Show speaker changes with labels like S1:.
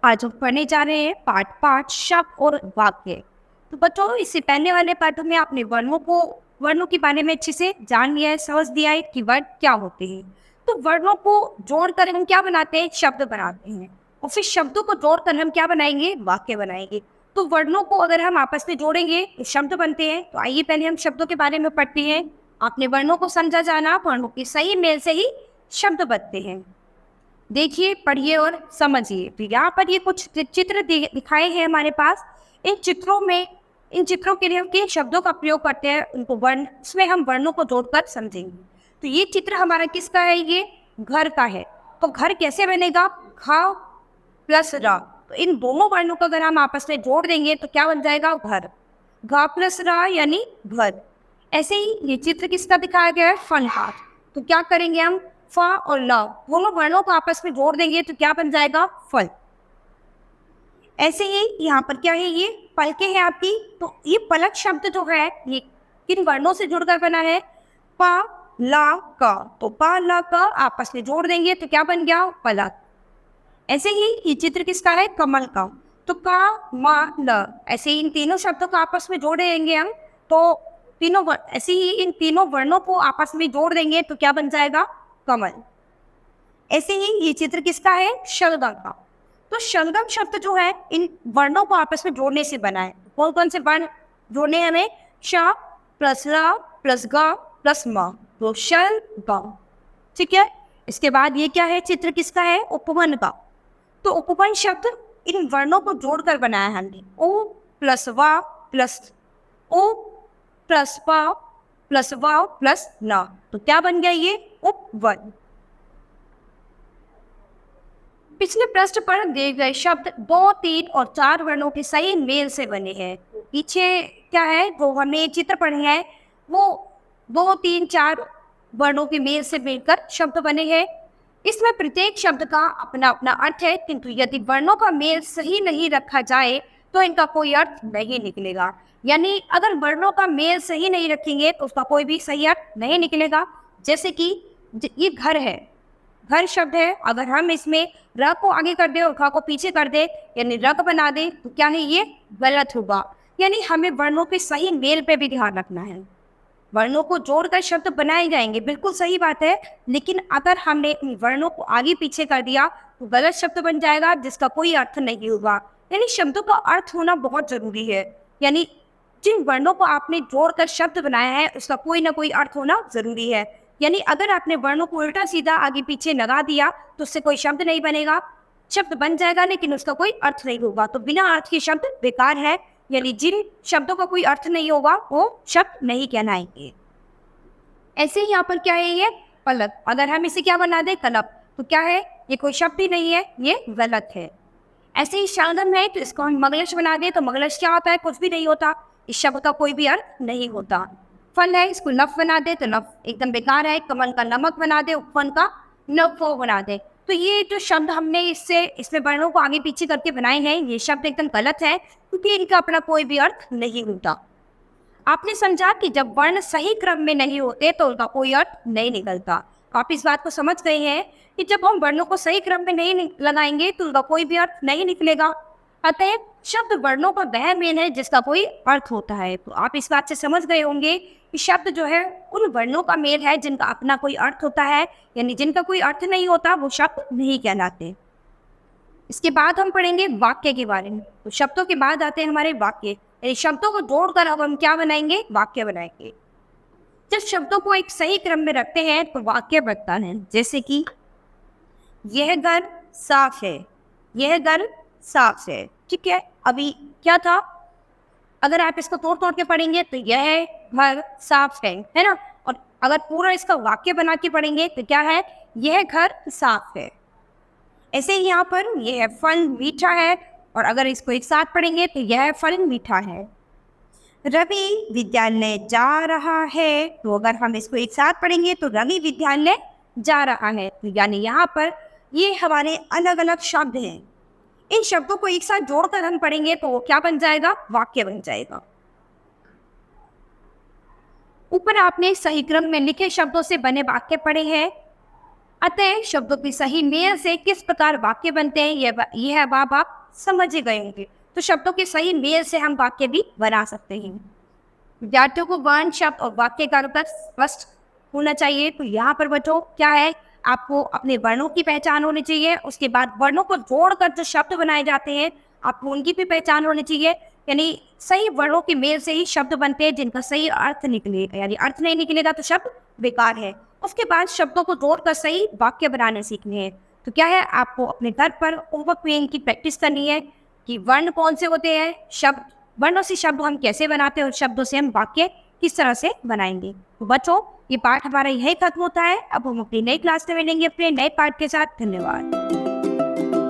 S1: आज हम पढ़ने जा रहे हैं पार्ट 5 शब्द और वाक्य। तो बच्चों, इससे पहले वाले पाठों में आपने वर्णों के बारे में अच्छे से जान लिया है, समझ लिया है कि वर्ण क्या होते हैं। तो वर्णों को जोड़कर हम क्या बनाते हैं? शब्द बनाते हैं। और फिर शब्दों को जोड़कर हम क्या बनाएंगे? वाक्य बनाएंगे। तो वर्णों को अगर हम आपस में जोड़ेंगे तो शब्द बनते हैं। तो आइए पहले हम शब्दों के बारे में पढ़ते हैं। आपने वर्णों को समझा जाना, वर्णों के सही मेल से ही शब्द बनते हैं। देखिए, पढ़िए और समझिए। तो यहाँ पर ये कुछ चित्र दिखाए हैं हमारे पास। इन चित्रों के लिए हम किन शब्दों का प्रयोग करते हैं, उनको वर्ण, इसमें हम वर्णों को जोड़कर समझेंगे। तो ये चित्र हमारा किसका है? ये घर का है। तो घर कैसे बनेगा? घ प्लस र। तो इन दोनों वर्णों को अगर हम आपस में जोड़ देंगे तो क्या बन जाएगा? घर। घ प्लस र यानी घर। ऐसे ही ये चित्र किसका दिखाया गया है? फल का। तो क्या करेंगे हम? फ और ल दोनों वर्णों को आपस में जोड़ देंगे तो क्या बन जाएगा? फल। ऐसे ही यहाँ पर क्या है? ये पलके हैं आपकी। तो ये पलक शब्द जो है ये किन वर्णों से जुड़कर बना है? प ला क। तो प ला क आपस में जोड़ देंगे तो क्या बन गया? पलक। ऐसे ही ये चित्र किसका है? कमल का। तो क म ल, ऐसे ही इन तीनों शब्दों को आपस में जोड़ देंगे हम। तो ऐसे ही इन तीनों वर्णों को आपस में जोड़ देंगे तो क्या बन जाएगा? कमल। ऐसे ही ये चित्र किसका है? शलगम का। तो शलगम शब्द जो है इन वर्णों को आपस में जोड़ने से बना है। कौन कौन से वर्ण जोड़ने हैं हमें? श प्लस र प्लस ग प्लस म। तो शलगम। ठीक है। इसके बाद ये क्या है? चित्र किसका है? उपवन का। तो उपवन शब्द इन वर्णों को जोड़कर बनाया है हमने। ओ प्लस वा प्लस ओ प्लस वा प्लस वाव प्लस न। तो क्या बन गया? ये उपवन। पिछले पृष्ठ पर दिए गए शब्द 2, 3 और 4 वर्णों के सही मेल से बने हैं। पीछे क्या है? वो हमने चित्र पढ़े हैं, वो 2, 3, 4 वर्णों के मेल से मिलकर शब्द बने हैं। इसमें प्रत्येक शब्द का अपना अपना अर्थ है, किंतु यदि वर्णों का मेल सही नहीं रखा जाए तो इनका कोई अर्थ नहीं निकलेगा। यानी अगर वर्णों का मेल सही नहीं रखेंगे तो उसका कोई भी सही अर्थ नहीं निकलेगा। जैसे कि ये घर है, घर शब्द है। अगर हम इसमें र को आगे कर दे और ख को पीछे कर दे, यानी रक बना दे, तो क्या है? ये गलत होगा। यानी हमें वर्णों के सही मेल पे भी ध्यान रखना है। वर्णों को जोड़कर शब्द बनाए जाएंगे, बिल्कुल सही बात है। लेकिन अगर हमने वर्णों को आगे पीछे कर दिया तो गलत शब्द बन जाएगा, जिसका कोई अर्थ नहीं होगा। यानी शब्दों का अर्थ होना बहुत जरूरी है। यानी जिन वर्णों को आपने जोड़कर शब्द बनाया है उसका कोई ना कोई अर्थ होना जरूरी है। यानी अगर आपने वर्णों को उल्टा सीधा आगे पीछे लगा दिया तो उससे कोई शब्द नहीं बनेगा। शब्द बन जाएगा लेकिन उसका कोई अर्थ नहीं होगा। तो बिना अर्थ के शब्द बेकार है। यानी जिन शब्दों का कोई अर्थ नहीं होगा वो शब्द नहीं कहलाएंगे। ऐसे ही यहाँ पर क्या है? ये पलक। अगर हम इसे क्या बना दे? कलप, तो क्या है? ये कोई शब्द ही नहीं है, ये गलत है। ऐसे ही शलगम है, तो इसको हम मगलश बना दे तो मगलश क्या होता है? कुछ भी नहीं होता। इस शब्द का कोई भी अर्थ नहीं होता। फल है, इसको नफ बना दे तो नफ एकदम बेकार है। कमल का नमक बना दे, उपवन का नफो बना दे। तो ये जो शब्द हमने इसमें वर्णों को आगे पीछे करके बनाए हैं, ये शब्द एकदम गलत है, क्योंकि इनका अपना कोई भी अर्थ नहीं होता। आपने समझा कि जब वर्ण सही क्रम में नहीं होते तो उनका कोई अर्थ नहीं निकलता। आप इस बात को समझ गए हैं कि जब हम वर्णों को सही क्रम में नहीं लगाएंगे तो उनका कोई भी अर्थ नहीं निकलेगा। अतः शब्द वर्णों का वह मेल है जिसका कोई अर्थ होता है। तो आप इस बात से समझ गए होंगे कि शब्द जो है उन वर्णों का मेल है जिनका अपना कोई अर्थ होता है। यानी जिनका कोई अर्थ नहीं होता वो शब्द नहीं कहलाते। इसके बाद हम पढ़ेंगे वाक्य के बारे में। तो शब्दों के बाद आते हैं हमारे वाक्य। यानी शब्दों को जोड़कर अब हम क्या बनाएंगे? वाक्य बनाएंगे। जब शब्दों को एक सही क्रम में रखते हैं तो वाक्य बनता है। जैसे कि यह घर साफ है, यह घर साफ है। ठीक है। अभी क्या था? अगर आप इसको तोड़ तोड़ के पढ़ेंगे तो यह घर साफ है ना। और अगर पूरा इसका वाक्य बना के पढ़ेंगे तो क्या है? यह घर साफ है। ऐसे ही यहाँ पर यह फल मीठा है, और अगर इसको एक साथ पढ़ेंगे तो यह फल मीठा है। रवि विद्यालय जा रहा है, तो अगर हम इसको एक साथ पढ़ेंगे तो रवि विद्यालय जा रहा है। तो यानी यहाँ पर ये हमारे अलग अलग शब्द हैं। इन शब्दों को एक साथ जोड़कर हम पढ़ेंगे तो वो क्या बन जाएगा? वाक्य बन जाएगा। ऊपर आपने सही क्रम में लिखे शब्दों से बने वाक्य पढ़े हैं। अतः शब्दों की सही मेल से किस प्रकार वाक्य बनते हैं यह अब आप समझ ही गए होंगे। तो शब्दों के सही मेल से हम वाक्य भी बना सकते हैं। विद्यार्थियों को वर्ण, शब्द और वाक्य का अंतर स्पष्ट होना चाहिए। तो यहाँ पर बच्चों क्या है, आपको अपने वर्णों की पहचान होनी चाहिए। उसके बाद वर्णों को जोड़कर जो शब्द बनाए जाते हैं आपको उनकी भी पहचान होनी चाहिए। यानी सही वर्णों के मेल से ही शब्द बनते हैं जिनका सही अर्थ निकलेगा। यानी अर्थ नहीं निकलेगा तो शब्द बेकार है। उसके बाद शब्दों को जोड़कर सही वाक्य बनाने सीखने हैं। तो क्या है, आपको अपने घर पर होमवर्क में इनकी प्रैक्टिस करनी है कि वर्ण कौन से होते हैं, शब्द, वर्णों से शब्द हम कैसे बनाते हैं और शब्दों से हम वाक्य किस तरह से बनाएंगे। तो बच्चों ये पाठ हमारा यही खत्म होता है। अब हम अपनी नई क्लास में मिलेंगे अपने नए पाठ के साथ। धन्यवाद।